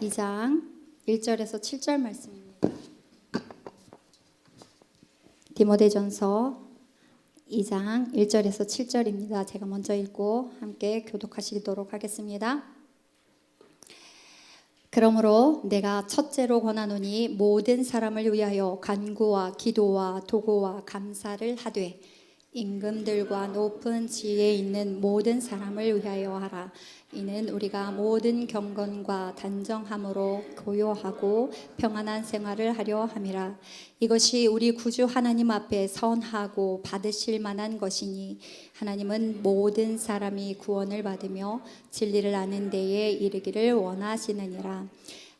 2장 1절에서 7절 말씀입니다. 디모데전서 2장 1절에서 7절입니다. 제가 먼저 읽고 함께 교독하시도록 하겠습니다. 그러므로 내가 첫째로 권하노니 모든 사람을 위하여 간구와 기도와 도고와 감사를 하되 임금들과 높은 지위에 있는 모든 사람을 위하여 하라. 이는 우리가 모든 경건과 단정함으로 고요하고 평안한 생활을 하려 함이라. 이것이 우리 구주 하나님 앞에 선하고 받으실 만한 것이니 하나님은 모든 사람이 구원을 받으며 진리를 아는 데에 이르기를 원하시느니라.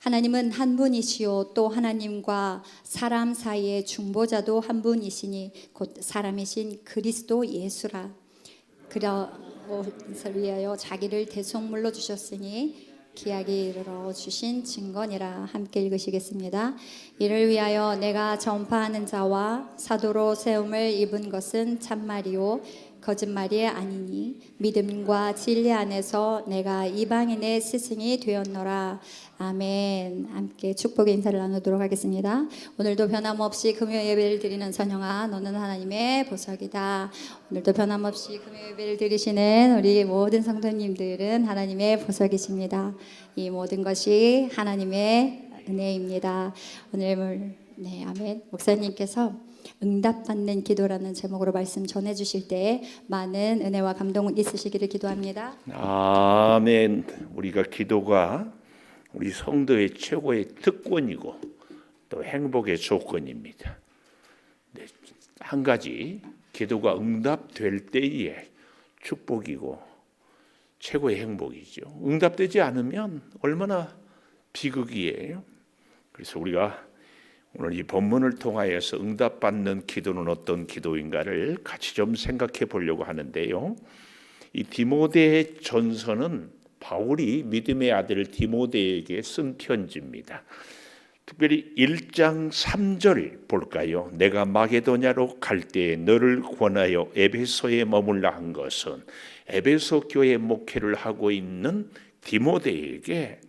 하나님은 한 분이시요 또 하나님과 사람 사이의 중보자도 한 분이시니 곧 사람이신 그리스도 예수라. 그러 위하여 자기를 대속물로 주셨으니 기약이 이르러 주신 증거니라. 함께 읽으시겠습니다. 이를 위하여 내가 전파하는 자와 사도로 세움을 입은 것은 참말이요 거짓말이 아니니 믿음과 진리 안에서 내가 이방인의 스승이 되었노라. 아멘. 함께 축복의 인사를 나누도록 하겠습니다. 오늘도 변함없이 금요 예배를 드리는 선영아, 너는 하나님의 보석이다. 오늘도 변함없이 금요 예배를 드리시는 우리 모든 성도님들은 하나님의 보석이십니다. 이 모든 것이 하나님의 은혜입니다. 오늘 아멘. 목사님께서 응답받는 기도라는 제목으로 말씀 전해주실 때 많은 은혜와 감동 있으시기를 기도합니다. 아멘. 우리가 기도가 우리 성도의 최고의 특권이고 또 행복의 조건입니다. 한 가지, 기도가 응답될 때의 축복이고 최고의 행복이죠. 응답되지 않으면 얼마나 비극이에요. 그래서 우리가 오늘 이 본문을 통하여서 응답받는 기도는 어떤 기도인가를 같이 좀 생각해 보려고 하는데요. 이 디모데 전서는 바울이 믿음의 아들 디모데에게 쓴 편지입니다. 특별히 1장 3절 볼까요? 내가 마게도냐로 갈 때에 너를 권하여 에베소에 머물라 한 것은 에베소 교회 목회를 하고 있는 디모데에게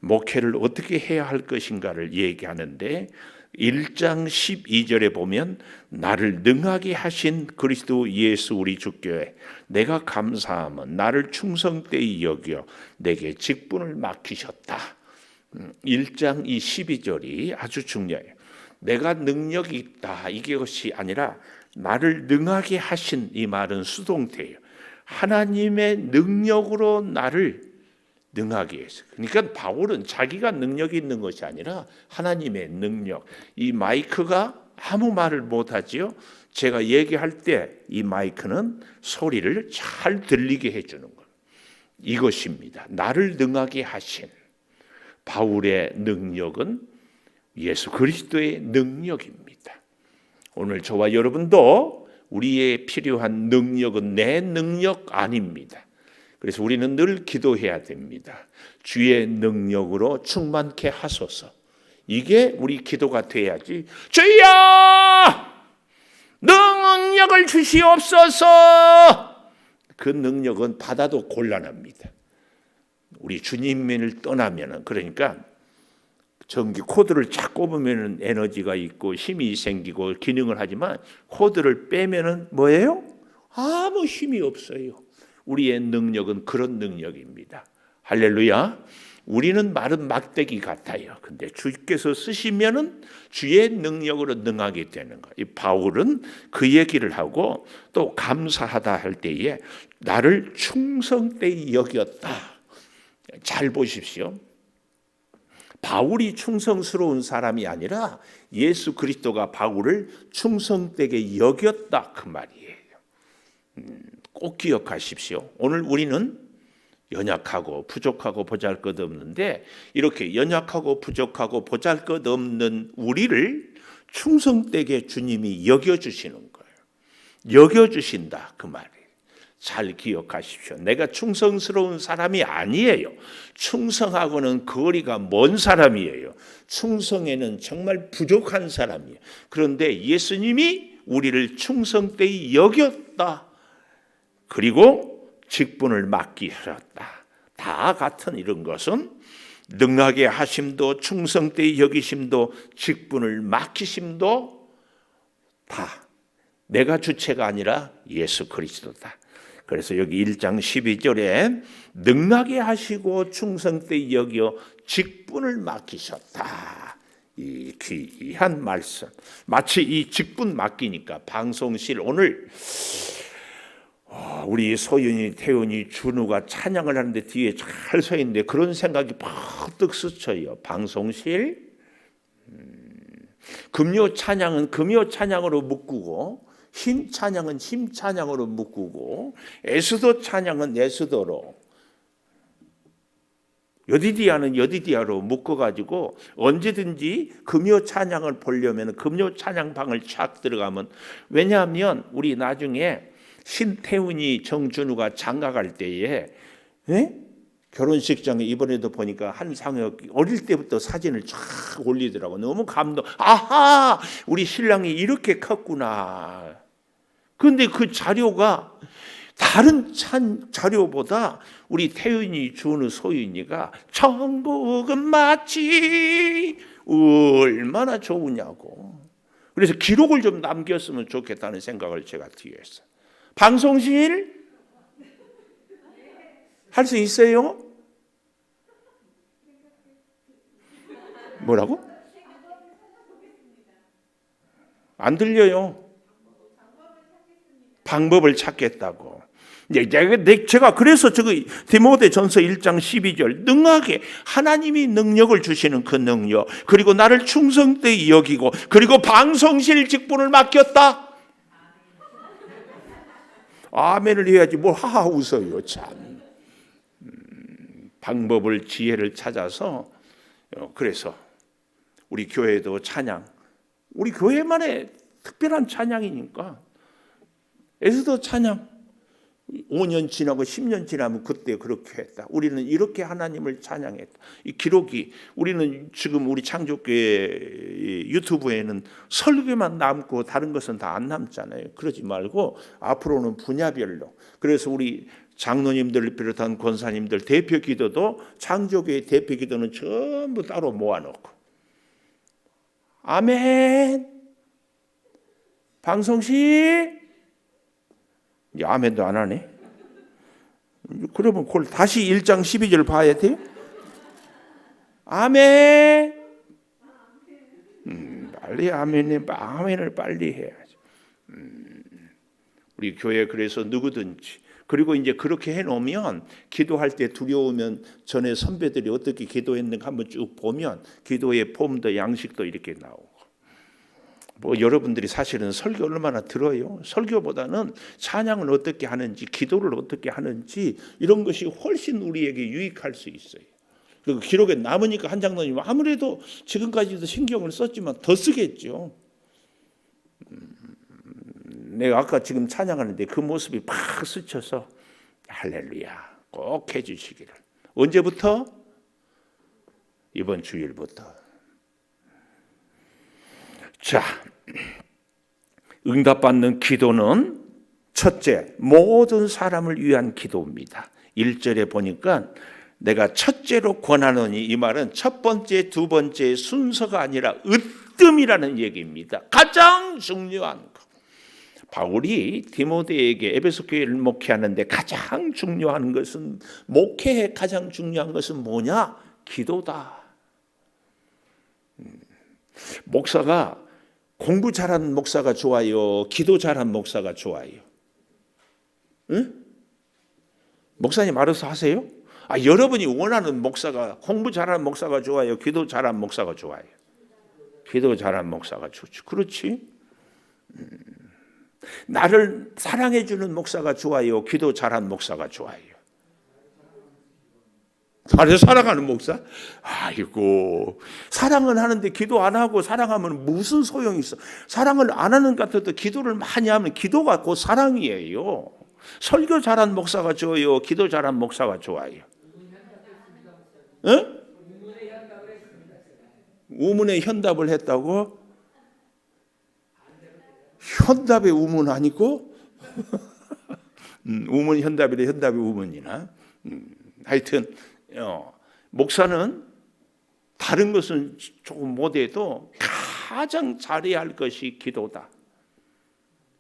목회를 어떻게 해야 할 것인가를 얘기하는데 1장 12절에 보면 나를 능하게 하신 그리스도 예수 우리 주께 내가 감사함은 나를 충성되이 여겨 내게 직분을 맡기셨다. 1장 이 12절이 아주 중요해요. 내가 능력이 있다 이것이 아니라 나를 능하게 하신, 이 말은 수동태예요. 하나님의 능력으로 나를 능하게 해서. 그러니까 바울은 자기가 능력이 있는 것이 아니라 하나님의 능력. 이 마이크가 아무 말을 못하지요. 제가 얘기할 때 이 마이크는 소리를 잘 들리게 해주는 거예요. 이것입니다. 나를 능하게 하신 바울의 능력은 예수 그리스도의 능력입니다. 오늘 저와 여러분도 우리의 필요한 능력은 내 능력 아닙니다. 그래서 우리는 늘 기도해야 됩니다. 주의 능력으로 충만케 하소서. 이게 우리 기도가 돼야지. 주여! 능력을 주시옵소서! 그 능력은 받아도 곤란합니다. 우리 주님을 떠나면은, 그러니까 전기 코드를 착 꼽으면은 에너지가 있고 힘이 생기고 기능을 하지만 코드를 빼면은 뭐예요? 아무 힘이 없어요. 우리의 능력은 그런 능력입니다. 할렐루야. 우리는 마른 막대기 같아요. 근데 주께서 쓰시면은 주의 능력으로 능하게 되는 거예요. 이 바울은 그 얘기를 하고 또 감사하다 할 때에 나를 충성되이 여겼다. 잘 보십시오. 바울이 충성스러운 사람이 아니라 예수 그리스도가 바울을 충성되게 여겼다 그 말이에요. 꼭 기억하십시오. 오늘 우리는 연약하고 부족하고 보잘것없는데 이렇게 연약하고 부족하고 보잘것없는 우리를 충성되게 주님이 여겨주시는 거예요. 여겨주신다 그 말이에요. 잘 기억하십시오. 내가 충성스러운 사람이 아니에요. 충성하고는 거리가 먼 사람이에요. 충성에는 정말 부족한 사람이에요. 그런데 예수님이 우리를 충성되이 여겼다. 그리고 직분을 맡기셨다. 다 같은 이런 것은 능하게 하심도 충성되이 여기심도 직분을 맡기심도 다 내가 주체가 아니라 예수 그리스도다. 그래서 여기 1장 12절에 능하게 하시고 충성되이 여겨 직분을 맡기셨다. 이 귀한 말씀. 마치 이 직분 맡기니까 방송실 오늘 우리 소윤이, 태훈이, 준우가 찬양을 하는데 뒤에 잘 서 있는데 그런 생각이 퍼뜩 스쳐요. 방송실 금요 찬양은 금요 찬양으로 묶고 힘 찬양은 힘 찬양으로 묶고 에스더 찬양은 에스더로 여디디아는 여디디아로 묶어가지고 언제든지 금요 찬양을 보려면 금요 찬양방을 착 들어가면 왜냐하면 우리 나중에 신태훈이 정준우가 장가갈 때에 결혼식장에 이번에도 보니까 한상혁 어릴 때부터 사진을 쫙 올리더라고. 너무 감동. 아하, 우리 신랑이 이렇게 컸구나. 그런데 그 자료가 다른 자료보다 우리 태윤이, 준우, 소윤이가 천국은 마치 얼마나 좋으냐고. 그래서 기록을 좀 남겼으면 좋겠다는 생각을 제가 뒤에 했어요. 방송실 할 수 있어요? 뭐라고? 안 들려요. 방법을 찾겠다고. 제가 그래서 디모데전서 1장 12절 능하게 하나님이 능력을 주시는 그 능력 그리고 나를 충성되이 여기고 그리고 방송실 직분을 맡겼다. 아멘을 해야지 뭘 하하 웃어요 참. 방법을 지혜를 찾아서 그래서 우리 교회도 찬양 우리 교회만의 특별한 찬양이니까 에스더 찬양 5년 지나고 10년 지나면 그때 그렇게 했다. 우리는 이렇게 하나님을 찬양했다. 이 기록이 우리는 지금 우리 창조교회 유튜브에는 설교만 남고 다른 것은 다 안 남잖아요. 그러지 말고 앞으로는 분야별로. 그래서 우리 장로님들을 비롯한 권사님들 대표 기도도 창조교회 대표 기도는 전부 따로 모아놓고 아멘 방송실 아멘도 안 하네. 그러면 그걸 다시 1장 12절 봐야 돼요? 아멘. 빨리 아멘을 빨리 해야죠. 우리 교회 그래서 누구든지 그리고 이제 그렇게 해놓으면 기도할 때 두려우면 전에 선배들이 어떻게 기도했는가 한번 쭉 보면 기도의 폼도 양식도 이렇게 나오고. 여러분들이 사실은 설교 얼마나 들어요? 설교보다는 찬양을 어떻게 하는지 기도를 어떻게 하는지 이런 것이 훨씬 우리에게 유익할 수 있어요. 그리고 기록에 남으니까 한 장로님 아무래도 지금까지도 신경을 썼지만 더 쓰겠죠. 내가 아까 지금 찬양하는데 그 모습이 팍 스쳐서 할렐루야 꼭 해주시기를. 언제부터? 이번 주일부터. 자, 응답받는 기도는 첫째, 모든 사람을 위한 기도입니다. 1절에 보니까 내가 첫째로 권하노니 이 말은 첫 번째, 두 번째 순서가 아니라 으뜸이라는 얘기입니다. 가장 중요한 것. 바울이 디모데에게 에베소 교회를 목회하는데 가장 중요한 것은 목회에 가장 중요한 것은 뭐냐? 기도다. 목사가 공부 잘하는 목사가 좋아요? 기도 잘하는 목사가 좋아요? 응? 목사님 알아서 하세요? 여러분이 원하는 목사가 공부 잘하는 목사가 좋아요? 기도 잘하는 목사가 좋아요? 기도 잘하는 목사가 좋지. 그렇지? 나를 사랑해 주는 목사가 좋아요? 기도 잘하는 목사가 좋아요? 나를 사랑하는 목사? 아이고, 사랑은 하는데 기도 안 하고 사랑하면 무슨 소용이 있어? 사랑을 안 하는 것 같아도 기도를 많이 하면 기도가 곧 사랑이에요. 설교 잘한 목사가 좋아요? 기도 잘한 목사가 좋아요? 응? 우문에 현답을 했다고? 현답의 우문 아니고? 우문 현답이래 현답의 우문이나? 하여튼 목사는 다른 것은 조금 못해도 가장 잘해야 할 것이 기도다.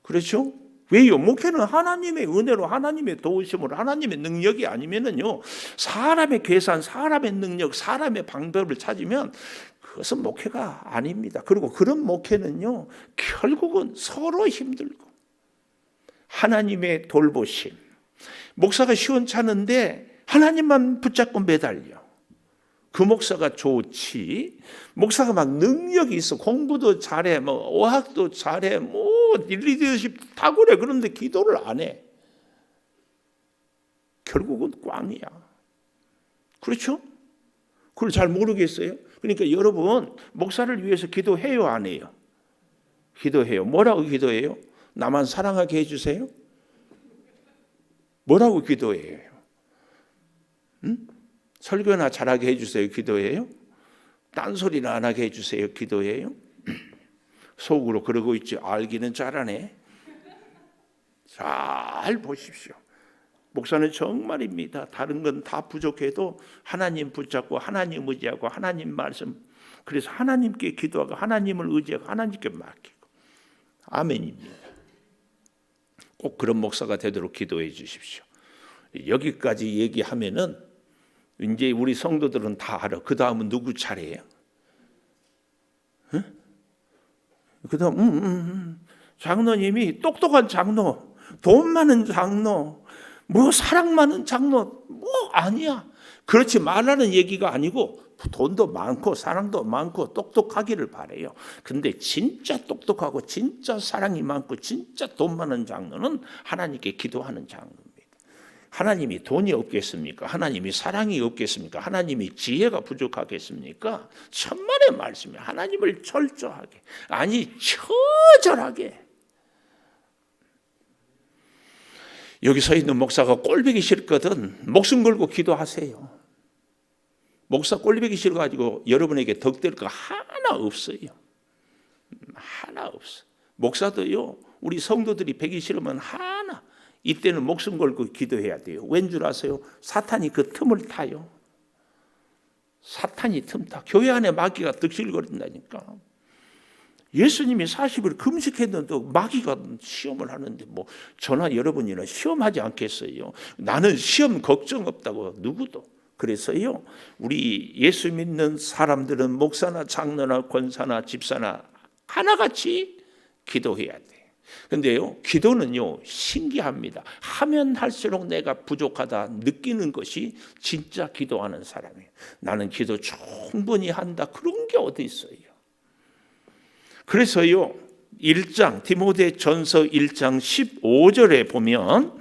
그렇죠? 왜요? 목회는 하나님의 은혜로, 하나님의 도우심으로, 하나님의 능력이 아니면은요, 사람의 계산, 사람의 능력, 사람의 방법을 찾으면 그것은 목회가 아닙니다. 그리고 그런 목회는요, 결국은 서로 힘들고 하나님의 돌보심. 목사가 시원찮은데 하나님만 붙잡고 매달려. 그 목사가 좋지. 목사가 막 능력이 있어. 공부도 잘해. 어학도 잘해. 리더십 탁월해. 그런데 기도를 안 해. 결국은 꽝이야. 그렇죠? 그걸 잘 모르겠어요. 그러니까 여러분, 목사를 위해서 기도해요, 안 해요? 기도해요. 뭐라고 기도해요? 나만 사랑하게 해주세요? 뭐라고 기도해요? 응? 설교나 잘하게 해주세요. 기도해요? 딴소리나 안 하게 해주세요. 기도해요? 속으로 그러고 있지. 알기는 잘하네. 잘 보십시오. 목사는 정말입니다. 다른 건 다 부족해도 하나님 붙잡고 하나님 의지하고 하나님 말씀, 그래서 하나님께 기도하고 하나님을 의지하고 하나님께 맡기고. 아멘입니다. 꼭 그런 목사가 되도록 기도해 주십시오. 여기까지 얘기하면은 이제 우리 성도들은 다 알아. 그 다음은 누구 차례예요? 응? 그 다음 장로님이 똑똑한 장로, 돈 많은 장로, 사랑 많은 장로, 아니야. 그렇지 말라는 얘기가 아니고 돈도 많고 사랑도 많고 똑똑하기를 바래요. 근데 진짜 똑똑하고 진짜 사랑이 많고 진짜 돈 많은 장로는 하나님께 기도하는 장로입니다. 하나님이 돈이 없겠습니까? 하나님이 사랑이 없겠습니까? 하나님이 지혜가 부족하겠습니까? 천만의 말씀이 하나님을 철저하게, 아니 처절하게. 여기 서 있는 목사가 꼴보기 싫거든 목숨 걸고 기도하세요. 목사 꼴보기 싫어가지고 여러분에게 덕될 거 하나 없어요. 하나 없어. 목사도요, 우리 성도들이 배기 싫으면 하나, 이때는 목숨 걸고 기도해야 돼요. 왠 줄 아세요? 사탄이 그 틈을 타요. 사탄이 틈 타. 교회 안에 마귀가 득실거린다니까. 예수님이 40일 금식했는데도 마귀가 시험을 하는데 저나 여러분이나 시험하지 않겠어요? 나는 시험 걱정 없다고 누구도. 그래서요, 우리 예수 믿는 사람들은 목사나 장로나 권사나 집사나 하나같이 기도해야 돼. 근데요, 기도는요, 신기합니다. 하면 할수록 내가 부족하다 느끼는 것이 진짜 기도하는 사람이에요. 나는 기도 충분히 한다. 그런 게 어디 있어요? 그래서요, 디모데전서 1장 15절에 보면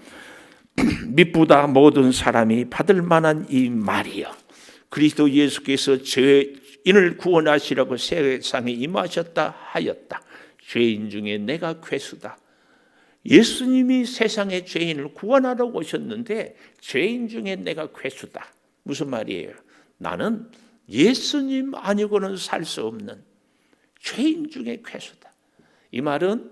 미쁘다 모든 사람이 받을 만한 이 말이여, 그리스도 예수께서 죄인을 구원하시려고 세상에 임하셨다 하였다. 죄인 중에 내가 괴수다. 예수님이 세상의 죄인을 구원하러 오셨는데 죄인 중에 내가 괴수다. 무슨 말이에요? 나는 예수님 아니고는 살 수 없는 죄인 중에 괴수다. 이 말은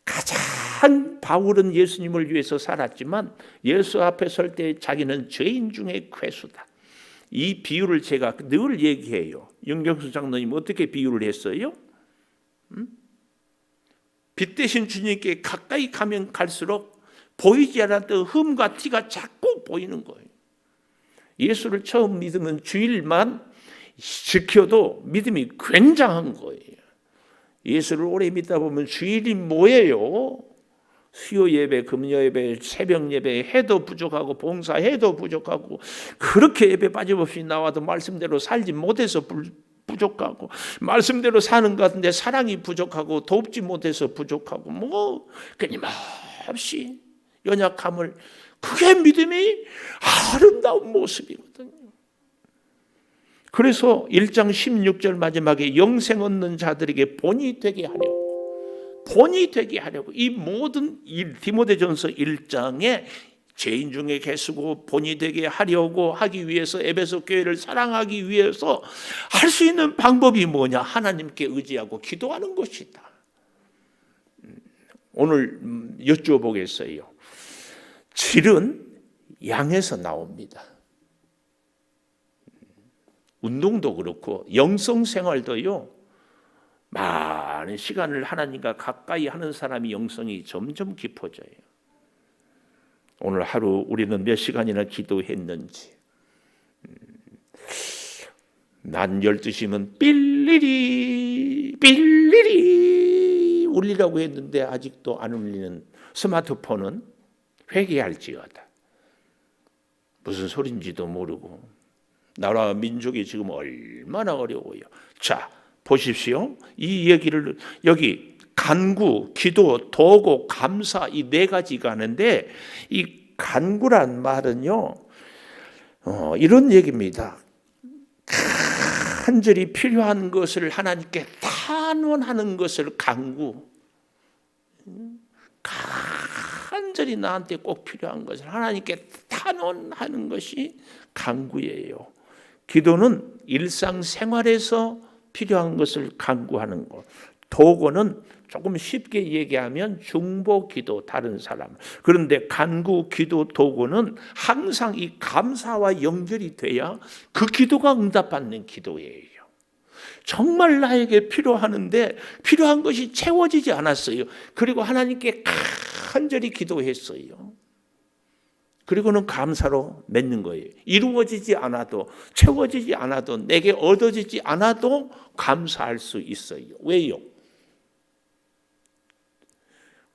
가장 바울은 예수님을 위해서 살았지만 예수 앞에 설 때 자기는 죄인 중에 괴수다. 이 비유를 제가 늘 얘기해요. 윤경수 장로님 어떻게 비유를 했어요? 빛 대신 주님께 가까이 가면 갈수록 보이지 않았던 흠과 티가 자꾸 보이는 거예요. 예수를 처음 믿으면 주일만 지켜도 믿음이 굉장한 거예요. 예수를 오래 믿다 보면 주일이 뭐예요? 수요 예배, 금요 예배, 새벽 예배 해도 부족하고 봉사해도 부족하고 그렇게 예배 빠짐없이 나와도 말씀대로 살지 못해서 부족하고 말씀대로 사는 것 같은데 사랑이 부족하고 돕지 못해서 부족하고 끊임없이 연약함을, 그게 믿음이 아름다운 모습이거든요. 그래서 1장 16절 마지막에 영생 얻는 자들에게 본이 되게 하려고 이 모든 디모데전서 1장에 죄인 중에 계시고 본이 되게 하려고 하기 위해서 에베소 교회를 사랑하기 위해서 할 수 있는 방법이 뭐냐? 하나님께 의지하고 기도하는 것이다. 오늘 여쭤보겠어요. 질은 양에서 나옵니다. 운동도 그렇고 영성 생활도요. 많은 시간을 하나님과 가까이 하는 사람이 영성이 점점 깊어져요. 오늘 하루 우리는 몇 시간이나 기도했는지. 낮 12시면 삘리리 울리라고 했는데 아직도 안 울리는 스마트폰은 회개할지어다. 무슨 소린지도 모르고 나라 민족이 지금 얼마나 어려워요. 자, 보십시오. 이 얘기를 여기 간구, 기도, 도고, 감사 이 네 가지가 하는데 이 간구란 말은요. 이런 얘기입니다. 간절히 필요한 것을 하나님께 탄원하는 것을 간구. 간절히 나한테 꼭 필요한 것을 하나님께 탄원하는 것이 간구예요. 기도는 일상생활에서 필요한 것을 간구하는 것. 도고는 조금 쉽게 얘기하면 중보기도 다른 사람. 그런데 간구, 기도, 도고는 항상 이 감사와 연결이 돼야 그 기도가 응답받는 기도예요. 정말 나에게 필요하는데 필요한 것이 채워지지 않았어요. 그리고 하나님께 간절히 기도했어요. 그리고는 감사로 맺는 거예요. 이루어지지 않아도 채워지지 않아도 내게 얻어지지 않아도 감사할 수 있어요. 왜요?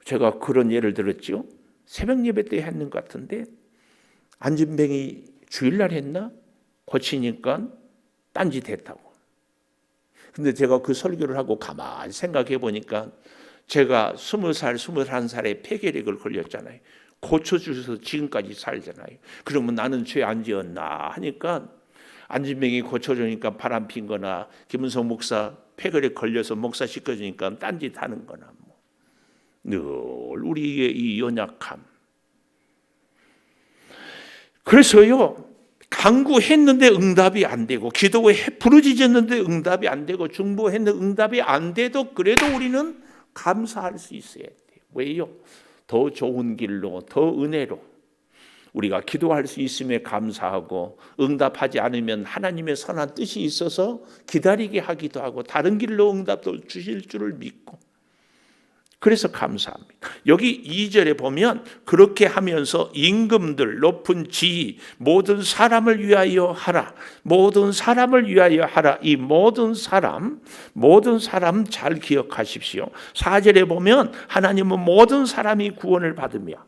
제가 그런 예를 들었죠. 새벽 예배 때 했는 것 같은데 안진뱅이 주일날 했나? 고치니까 딴짓했다고. 근데 제가 그 설교를 하고 가만히 생각해 보니까 제가 20살, 21살에 폐결핵을 걸렸잖아요. 고쳐주셔서 지금까지 살잖아요. 그러면 나는 죄 안 지었나 하니까 안진뱅이 고쳐주니까 바람 핀 거나 김은성 목사 폐결핵 걸려서 목사 시켜주니까 딴짓하는 거나 뭐. 늘 우리의 이 연약함. 그래서요. 간구했는데 응답이 안 되고 기도에 부르짖었는데 응답이 안 되고 중보했는데 응답이 안 돼도 그래도 우리는 감사할 수 있어야 돼요. 왜요? 더 좋은 길로 더 은혜로 우리가 기도할 수 있음에 감사하고 응답하지 않으면 하나님의 선한 뜻이 있어서 기다리게 하기도 하고 다른 길로 응답도 주실 줄을 믿고 그래서 감사합니다. 여기 2절에 보면 그렇게 하면서 임금들, 높은 지위, 모든 사람을 위하여 하라. 모든 사람을 위하여 하라. 이 모든 사람 잘 기억하십시오. 4절에 보면 하나님은 모든 사람이 구원을 받으며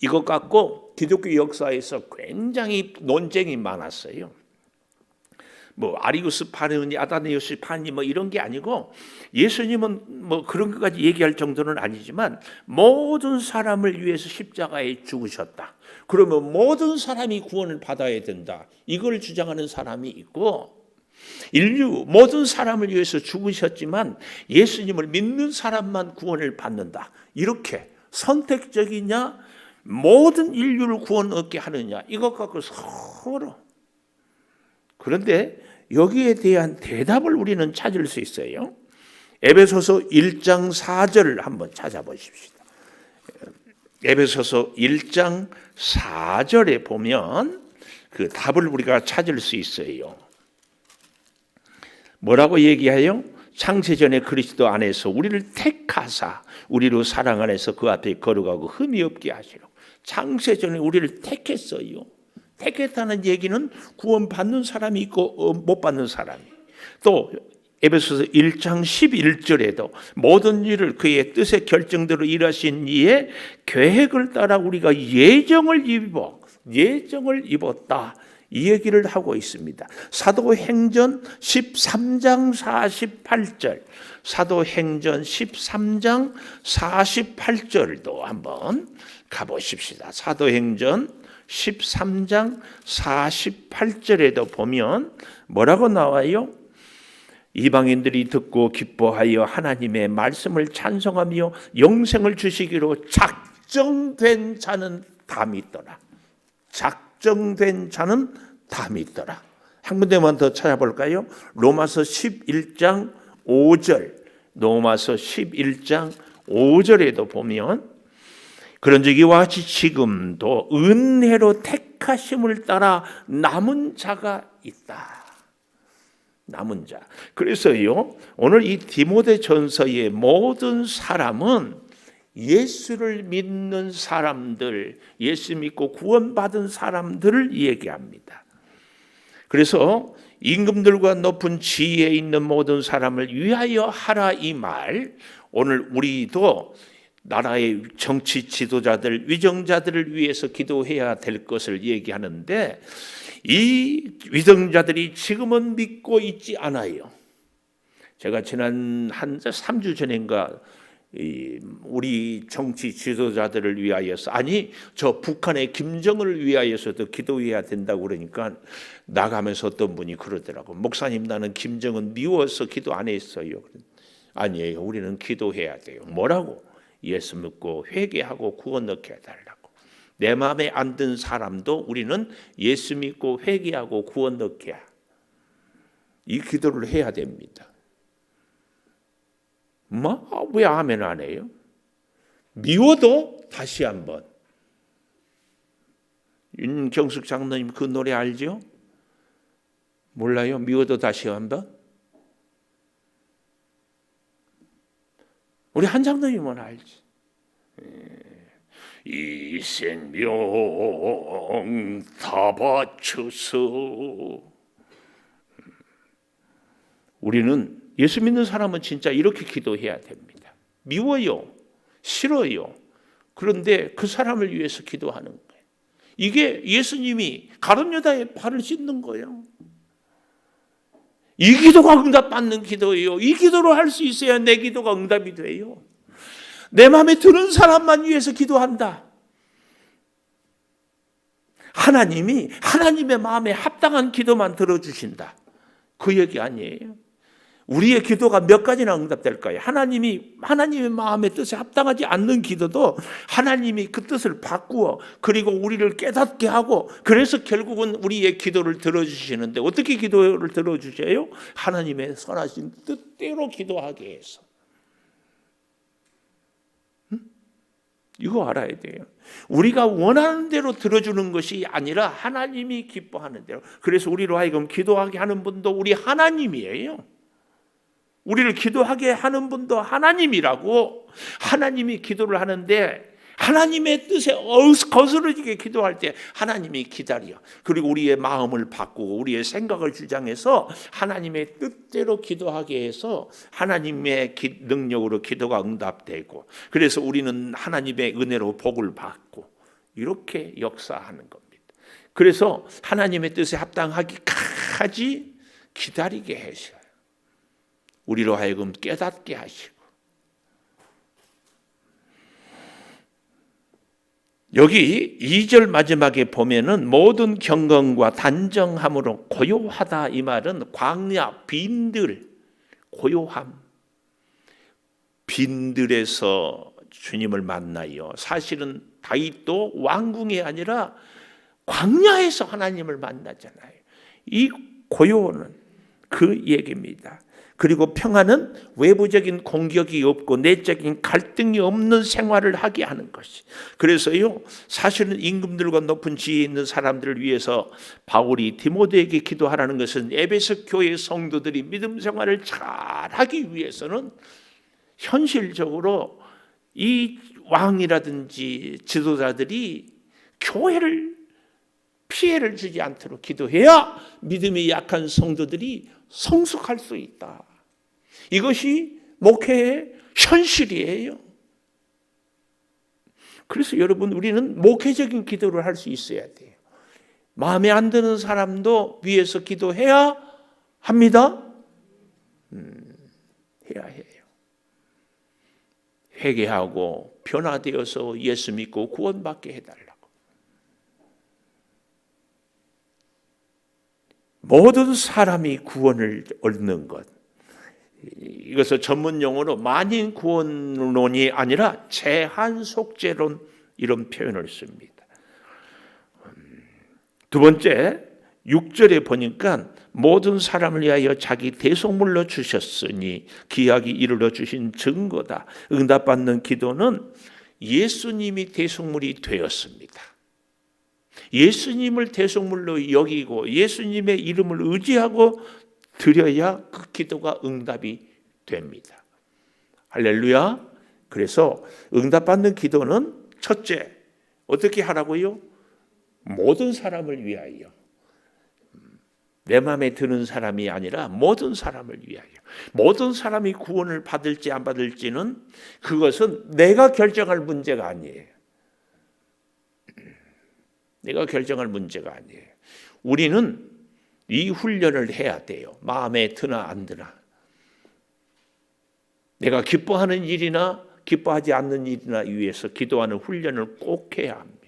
이것 갖고 기독교 역사에서 굉장히 논쟁이 많았어요. 뭐 아리우스 파니, 아다니우스 파니 뭐 이런 게 아니고 예수님은 뭐 그런 것까지 얘기할 정도는 아니지만 모든 사람을 위해서 십자가에 죽으셨다. 그러면 모든 사람이 구원을 받아야 된다. 이걸 주장하는 사람이 있고 인류 모든 사람을 위해서 죽으셨지만 예수님을 믿는 사람만 구원을 받는다. 이렇게 선택적이냐 모든 인류를 구원 얻게 하느냐 이것 갖고 서로 그런데 여기에 대한 대답을 우리는 찾을 수 있어요. 에베소서 1장 4절을 한번 찾아보십시오. 에베소서 1장 4절에 보면 그 답을 우리가 찾을 수 있어요. 뭐라고 얘기해요? 창세전에 그리스도 안에서 우리를 택하사 우리로 사랑 안에서 그 앞에 거룩하고 흠이 없게 하시려. 창세전에 우리를 택했어요. 택했다는 얘기는 구원받는 사람이 있고 못 받는 사람이. 또 에베소서 1장 11절에도 모든 일을 그의 뜻의 결정대로 일하신 이의 계획을 따라 우리가 예정을 입었다. 이 얘기를 하고 있습니다. 사도행전 13장 48절 사도행전 13장 48절도 한번 가보십시다. 사도행전 13장 48절에도 보면 뭐라고 나와요? 이방인들이 듣고 기뻐하여 하나님의 말씀을 찬송하며 영생을 주시기로 작정된 자는 다 믿더라. 작정된 자는 다 믿더라. 한 군데만 더 찾아볼까요? 로마서 11장 5절 로마서 11장 5절에도 보면 그런저기와 같이 지금도 은혜로 택하심을 따라 남은 자가 있다. 남은 자. 그래서요, 오늘 이 디모데전서의 모든 사람은 예수를 믿는 사람들, 예수 믿고 구원받은 사람들을 얘기합니다. 그래서 임금들과 높은 지위에 있는 모든 사람을 위하여 하라, 이 말, 오늘 우리도 나라의 정치 지도자들, 위정자들을 위해서 기도해야 될 것을 얘기하는데, 이 위정자들이 지금은 믿고 있지 않아요. 제가 지난 한 3주 전인가 우리 정치 지도자들을 위하여서, 아니 저 북한의 김정은을 위하여서도 기도해야 된다고 그러니까 나가면서 어떤 분이 그러더라고. 목사님, 나는 김정은 미워서 기도 안 했어요. 아니에요, 우리는 기도해야 돼요. 뭐라고? 예수 믿고 회개하고 구원 얻게 해달라고. 내 마음에 안 든 사람도 우리는 예수 믿고 회개하고 구원 얻게, 이 기도를 해야 됩니다. 왜 아멘 안 해요? 미워도 다시 한번. 윤경숙 장로님 그 노래 알죠? 몰라요? 미워도 다시 한번? 우리 한 장로님은 알지. 이 생명 다 바쳐서. 우리는 예수 믿는 사람은 진짜 이렇게 기도해야 됩니다. 미워요, 싫어요. 그런데 그 사람을 위해서 기도하는 거예요. 이게 예수님이 가룟 유다의 발을 씻는 거예요. 이 기도가 응답받는 기도예요. 이 기도를 할 수 있어야 내 기도가 응답이 돼요. 내 마음에 드는 사람만 위해서 기도한다. 하나님이 하나님의 마음에 합당한 기도만 들어주신다. 그 얘기 아니에요. 우리의 기도가 몇 가지나 응답될까요? 하나님의 마음의 뜻에 합당하지 않는 기도도 하나님이 그 뜻을 바꾸어, 그리고 우리를 깨닫게 하고, 그래서 결국은 우리의 기도를 들어주시는데, 어떻게 기도를 들어주세요? 하나님의 선하신 뜻대로 기도하게 해서. 이거 알아야 돼요. 우리가 원하는 대로 들어주는 것이 아니라 하나님이 기뻐하는 대로. 그래서 우리로 하여금 기도하게 하는 분도 우리 하나님이에요. 우리를 기도하게 하는 분도 하나님이라고. 하나님이 기도를 하는데 하나님의 뜻에 거스러지게 기도할 때 하나님이 기다려. 그리고 우리의 마음을 바꾸고 우리의 생각을 주장해서 하나님의 뜻대로 기도하게 해서 하나님의 능력으로 기도가 응답되고, 그래서 우리는 하나님의 은혜로 복을 받고, 이렇게 역사하는 겁니다. 그래서 하나님의 뜻에 합당하기까지 기다리게 하셔요. 우리로 하여금 깨닫게 하시고. 여기 2절 마지막에 보면은 모든 경건과 단정함으로 고요하다, 이 말은 광야, 빈들, 고요함, 빈들에서 주님을 만나요. 사실은 다윗도 왕궁이 아니라 광야에서 하나님을 만나잖아요. 이 고요는 그 얘기입니다. 그리고 평안은 외부적인 공격이 없고 내적인 갈등이 없는 생활을 하게 하는 것이. 그래서요, 사실은 임금들과 높은 지위에 있는 사람들을 위해서 바울이 디모데에게 기도하라는 것은 에베소 교회 성도들이 믿음 생활을 잘하기 위해서는 현실적으로 이 왕이라든지 지도자들이 교회를 피해를 주지 않도록 기도해야 믿음이 약한 성도들이 성숙할 수 있다. 이것이 목회의 현실이에요. 그래서 여러분, 우리는 목회적인 기도를 할 수 있어야 돼요. 마음에 안 드는 사람도 위해서 기도해야 합니다. 해야 해요. 회개하고 변화되어서 예수 믿고 구원받게 해달라고. 모든 사람이 구원을 얻는 것, 이것을 전문 용어로 만인 구원론이 아니라 제한속죄론, 이런 표현을 씁니다. 두 번째, 6절에 보니까 모든 사람을 위하여 자기 대속물로 주셨으니 기약이 이르러 주신 증거다. 응답받는 기도는 예수님이 대속물이 되었습니다. 예수님을 대속물로 여기고 예수님의 이름을 의지하고 드려야 그 기도가 응답이 됩니다. 할렐루야. 그래서 응답받는 기도는 첫째, 어떻게 하라고요? 모든 사람을 위하여. 내 마음에 드는 사람이 아니라 모든 사람을 위하여. 모든 사람이 구원을 받을지 안 받을지는 그것은 내가 결정할 문제가 아니에요. 내가 결정할 문제가 아니에요. 우리는 이 훈련을 해야 돼요. 마음에 드나 안 드나. 내가 기뻐하는 일이나 기뻐하지 않는 일이나 위해서 기도하는 훈련을 꼭 해야 합니다.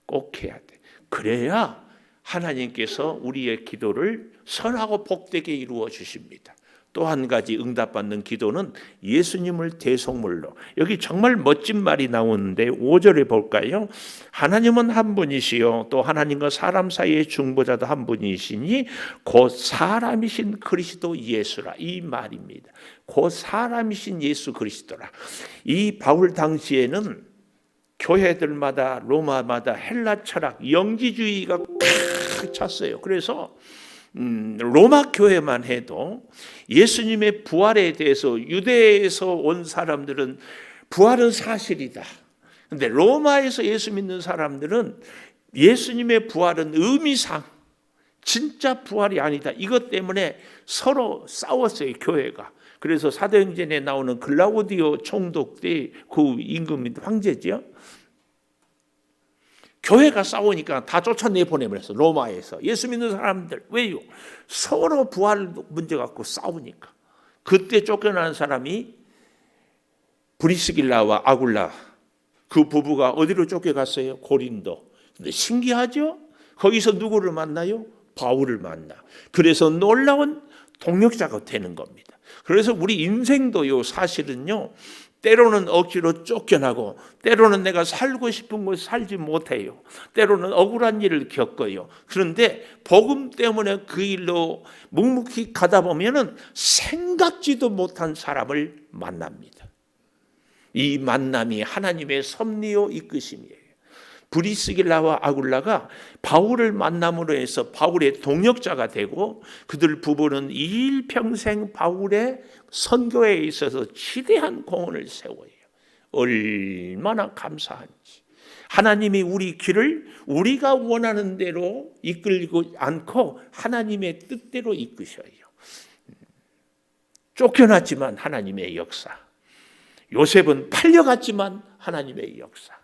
꼭 해야 돼. 그래야 하나님께서 우리의 기도를 선하고 복되게 이루어 주십니다. 또 한 가지 응답받는 기도는 예수님을 대속물로. 여기 정말 멋진 말이 나오는데 5절에 볼까요? 하나님은 한 분이시요 또 하나님과 사람 사이의 중보자도 한 분이시니 곧 사람이신 그리스도 예수라. 이 말입니다. 곧 사람이신 예수 그리스도라. 이 바울 당시에는 교회들마다 로마마다 헬라 철학 영지주의가 꽉 찼어요. 그래서 로마 교회만 해도 예수님의 부활에 대해서 유대에서 온 사람들은 부활은 사실이다. 그런데 로마에서 예수 믿는 사람들은 예수님의 부활은 의미상 진짜 부활이 아니다. 이것 때문에 서로 싸웠어요, 교회가. 그래서 사도행전에 나오는 글라우디오 총독 때 그 임금 황제죠. 교회가 싸우니까 다 쫓아내 보내버렸어. 로마에서 예수 믿는 사람들. 왜요? 서로 부활 문제 갖고 싸우니까. 그때 쫓겨난 사람이 브리스길라와 아굴라 그 부부가 어디로 쫓겨갔어요? 고린도. 근데 신기하죠? 거기서 누구를 만나요? 바울을 만나. 그래서 놀라운 동력자가 되는 겁니다. 그래서 우리 인생도요, 사실은요, 때로는 억지로 쫓겨나고 때로는 내가 살고 싶은 곳 살지 못해요. 때로는 억울한 일을 겪어요. 그런데 복음 때문에 그 일로 묵묵히 가다 보면은 생각지도 못한 사람을 만납니다. 이 만남이 하나님의 섭리요 이끄심이에요. 브리스길라와 아굴라가 바울을 만남으로 해서 바울의 동역자가 되고 그들 부부는 일평생 바울의 선교에 있어서 지대한 공헌을 세워요. 얼마나 감사한지. 하나님이 우리 길을 우리가 원하는 대로 이끌고 않고 하나님의 뜻대로 이끄셔요. 쫓겨났지만 하나님의 역사. 요셉은 팔려갔지만 하나님의 역사.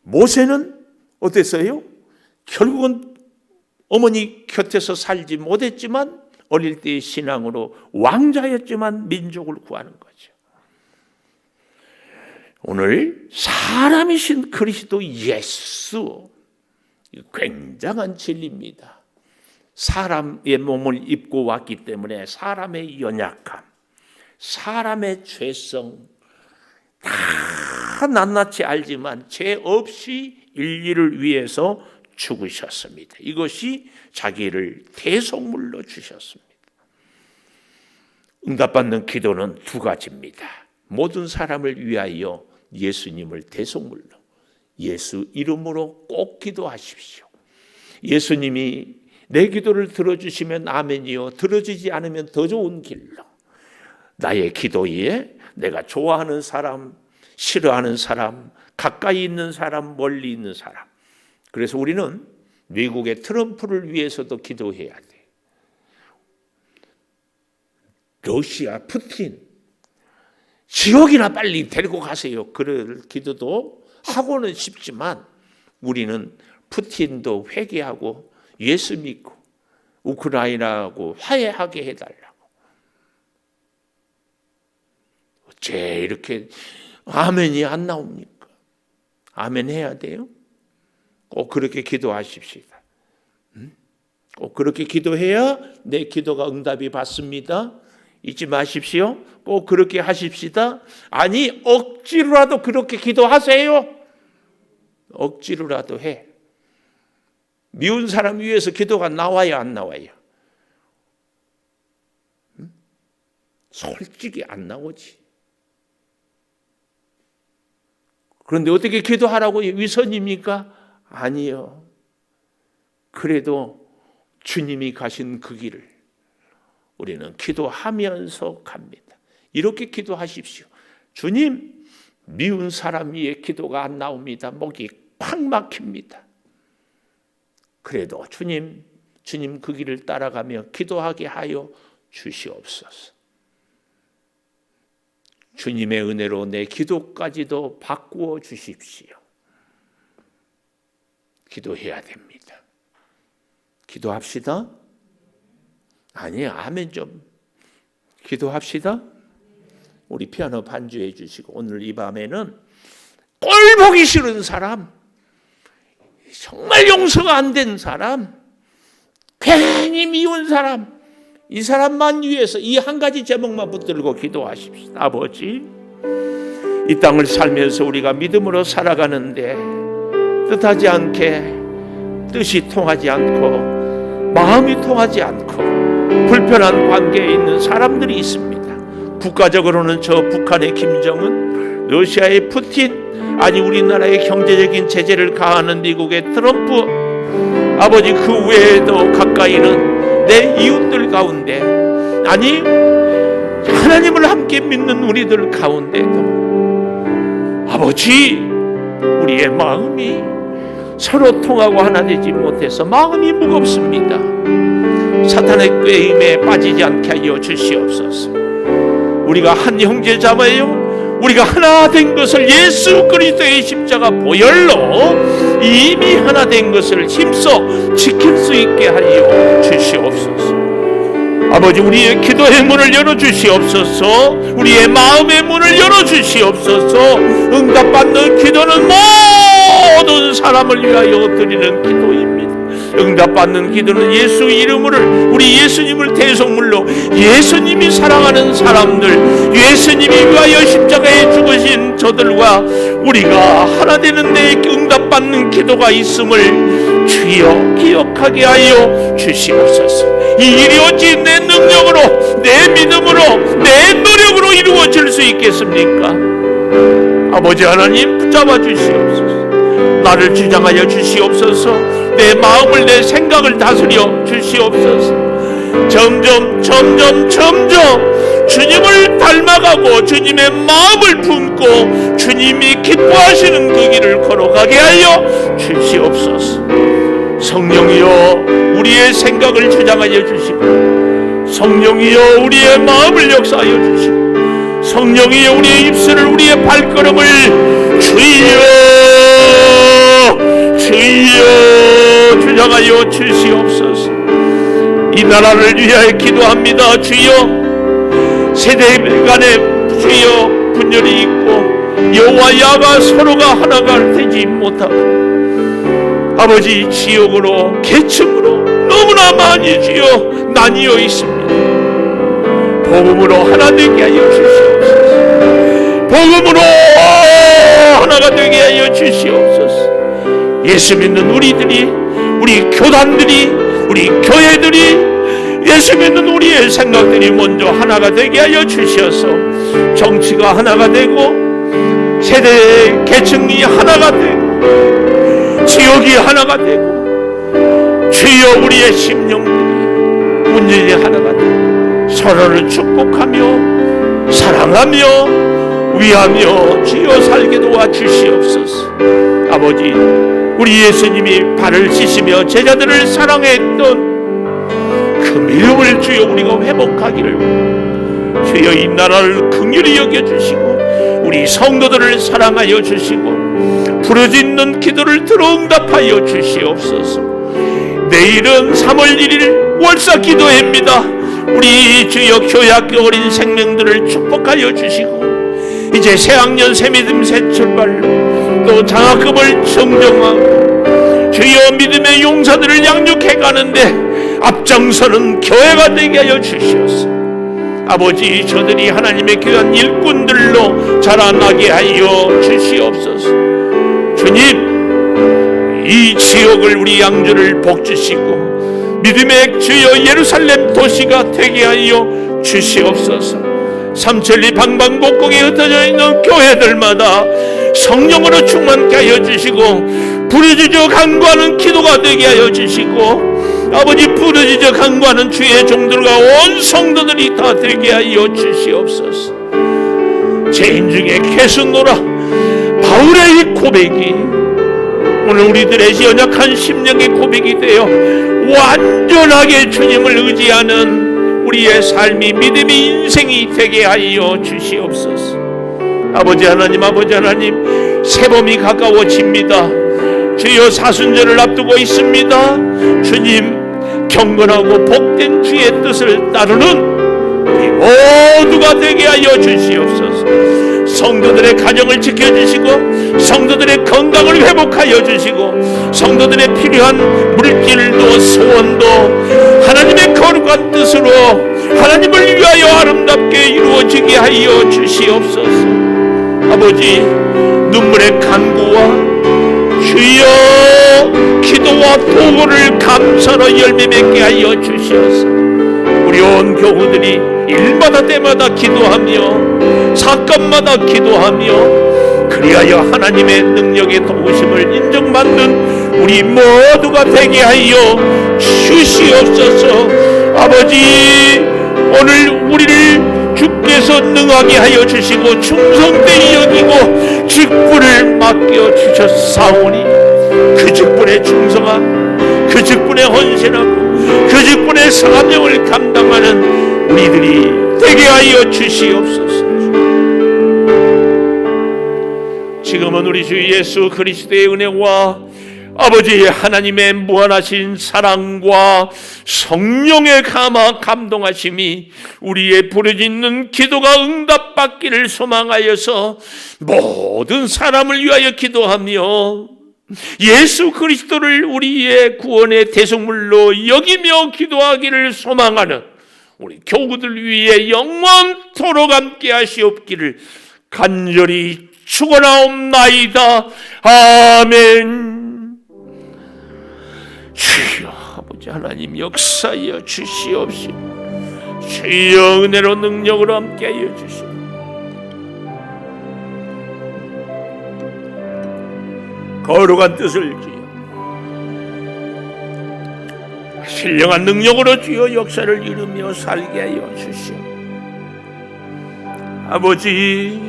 모세는 어땠어요? 결국은 어머니 곁에서 살지 못했지만 어릴 때의 신앙으로 왕자였지만 민족을 구하는 거죠. 오늘 사람이신 그리스도 예수, 굉장한 진리입니다. 사람의 몸을 입고 왔기 때문에 사람의 연약함, 사람의 죄성 다 낱낱이 알지만 죄 없이 인류를 위해서 죽으셨습니다. 이것이 자기를 대속물로 주셨습니다. 응답받는 기도는 두 가지입니다. 모든 사람을 위하여 예수님을 대속물로, 예수 이름으로 꼭 기도하십시오. 예수님이 내 기도를 들어주시면 아멘이요, 들어주지 않으면 더 좋은 길로. 나의 기도에 내가 좋아하는 사람, 싫어하는 사람, 가까이 있는 사람, 멀리 있는 사람. 그래서 우리는 미국의 트럼프를 위해서도 기도해야 돼. 러시아 푸틴 지옥이나 빨리 데리고 가세요. 그럴 기도도 하고는 싶지만 우리는 푸틴도 회개하고 예수 믿고 우크라이나하고 화해하게 해달라고. 어째 이렇게 아멘이 안 나옵니까? 아멘 해야 돼요. 꼭 그렇게 기도하십시다. 꼭 그렇게 기도해야 내 기도가 응답이 받습니다. 잊지 마십시오. 꼭 그렇게 하십시다. 아니 억지로라도 그렇게 기도하세요. 억지로라도 해. 미운 사람 위해서 기도가 나와요, 안 나와요? 솔직히 안 나오지. 그런데 어떻게 기도하라고 위선입니까? 아니요. 그래도 주님이 가신 그 길을 우리는 기도하면서 갑니다. 이렇게 기도하십시오. 주님, 미운 사람 위에 기도가 안 나옵니다. 목이 콱 막힙니다. 그래도 주님 그 길을 따라가며 기도하게 하여 주시옵소서. 주님의 은혜로 내 기도까지도 바꾸어 주십시오. 기도해야 됩니다. 기도합시다. 아니에요. 아멘 좀. 기도합시다. 우리 피아노 반주해 주시고, 오늘 이 밤에는 꼴 보기 싫은 사람, 정말 용서가 안 된 사람, 괜히 미운 사람, 이 사람만 위해서 이 한 가지 제목만 붙들고 기도하십시오. 아버지, 이 땅을 살면서 우리가 믿음으로 살아가는데 뜻하지 않게 뜻이 통하지 않고 마음이 통하지 않고 불편한 관계에 있는 사람들이 있습니다. 국가적으로는 저 북한의 김정은, 러시아의 푸틴, 아니 우리나라의 경제적인 제재를 가하는 미국의 트럼프, 아버지 그 외에도 가까이는 내 이웃들 가운데, 아니 하나님을 함께 믿는 우리들 가운데도 아버지, 우리의 마음이 서로 통하고 하나 되지 못해서 마음이 무겁습니다. 사탄의 꾀임에 빠지지 않게 하여 주시옵소서. 우리가 한 형제 자매요, 우리가 하나 된 것을 예수 그리스도의 십자가 보혈로 이미 하나 된 것을 힘써 지킬 수 있게 하여 주시옵소서. 아버지, 우리의 기도의 문을 열어주시옵소서. 우리의 마음의 문을 열어주시옵소서. 응답받는 기도는 모든 사람을 위하여 드리는 기도입니다. 응답받는 기도는 예수 이름으로, 우리 예수님을 대속물로, 예수님이 사랑하는 사람들, 예수님이 위하여 십자가에 죽으신 저들과 우리가 하나 되는 데 응답받는 기도가 있음을 주여 기억하게 하여 주시옵소서. 이 일이 어찌 내 능력으로, 내 믿음으로, 내 노력으로 이루어질 수 있겠습니까? 아버지 하나님, 붙잡아 주시옵소서. 나를 주장하여 주시옵소서. 내 마음을, 내 생각을 다스려 주시옵소서. 점점 주님을 닮아가고 주님의 마음을 품고 주님이 기뻐하시는 그 길을 걸어가게 하여 주시옵소서. 성령이여, 우리의 생각을 주장하여 주시고, 성령이여, 우리의 마음을 역사하여 주시고, 성령이여, 우리의 입술을, 우리의 발걸음을 주여 주장하여 주시옵소서. 이 나라를 위하여 기도합니다. 주여, 세대 간에 주여 분열이 있고 여와 야가 서로가 하나가 되지 못하고 아버지 지역으로 계층으로 너무나 많이 주여 나뉘어 있습니다. 복음으로 하나 되게 하여 주시옵소서. 복음으로 하나가 되게 하여 주시옵소서. 예수 믿는 우리들이, 우리 교단들이, 우리 교회들이, 예수 믿는 우리의 생각들이 먼저 하나가 되게 하여 주셔서 정치가 하나가 되고 세대 계층이 하나가 되고 지역이 하나가 되고 주여, 우리의 심령들이 온전히 하나가 되고 서로를 축복하며 사랑하며 위하며 주여 살게 도와주시옵소서. 아버지, 우리 예수님이 발을 씻으며 제자들을 사랑했던 그 믿음을 주여 우리가 회복하기를, 주여 이 나라를 긍휼히 여겨주시고 우리 성도들을 사랑하여 주시고 부르짖는 기도를 들어 응답하여 주시옵소서. 내일은 3월 1일 월사 기도회입니다. 우리 주여 교회학교 어린 생명들을 축복하여 주시고 이제 새학년 새믿음 새출발로 또 장학금을 정정하고 주여 믿음의 용사들을 양육해 가는데 앞장서는 교회가 되게 하여 주시옵소서. 아버지, 저들이 하나님의 귀한 일꾼들로 자라나게 하여 주시옵소서. 주님, 이 지역을, 우리 양주를 복주시고 믿음의 주여 예루살렘 도시가 되게 하여 주시옵소서. 삼천리 방방곡곡에 흩어져 있는 교회들마다 성령으로 충만케 하여 주시고 부르짖어 간구하는 기도가 되게 하여 주시고 아버지 부르짖어 간구하는 주의 종들과 온 성도들이 다 되게 하여 주시옵소서. 죄인 중에 개수노라 바울의 이 고백이 오늘 우리들의 연약한 심령의 고백이 되어 완전하게 주님을 의지하는 우리의 삶이 믿음의 인생이 되게 하여 주시옵소서. 아버지 하나님 새봄이 가까워집니다. 주여 사순절을 앞두고 있습니다. 주님 경건하고 복된 주의 뜻을 따르는 우리 모두가 되게 하여 주시옵소서. 성도들의 가정을 지켜주시고 성도들의 건강을 회복하여 주시고 성도들의 필요한 물질도 소원도 하나님의 거룩한 뜻으로 하나님을 위하여 아름답게 이루어지게 하여 주시옵소서. 아버지 눈물의 간구와 주여 기도와 도구를 감사로 열매 맺게 하여 주시옵소서. 우리 온 교우들이 일마다 때마다 기도하며 사건마다 기도하며 그리하여 하나님의 능력의 도우심을 인정받는 우리 모두가 되게 하여 주시옵소서. 아버지 오늘 우리를 주께서 능하게 하여 주시고 충성되이 여기고 직분을 맡겨 주셨사오니 그 직분에 충성한 그 직분에 헌신하고 그 직분의 사명을 감당하는 우리들이 되게 하여 주시옵소서. 지금은 우리 주 예수 그리스도의 은혜와 아버지 하나님의 무한하신 사랑과 성령의 감동하심이 우리의 부르짖는 기도가 응답받기를 소망하여서 모든 사람을 위하여 기도하며 예수 그리스도를 우리의 구원의 대속물로 여기며 기도하기를 소망하는 우리 교우들 위해 영원토록 함께 하시옵기를 간절히 축원하옵나이다. 아멘. 주여 아버지 하나님 역사하여 주시옵시고 주여 은혜로 능력으로 함께하여 주시옵시고 거룩한 뜻을 주여 신령한 능력으로 주여 역사를 이루며 살게 하여 주시옵. 아버지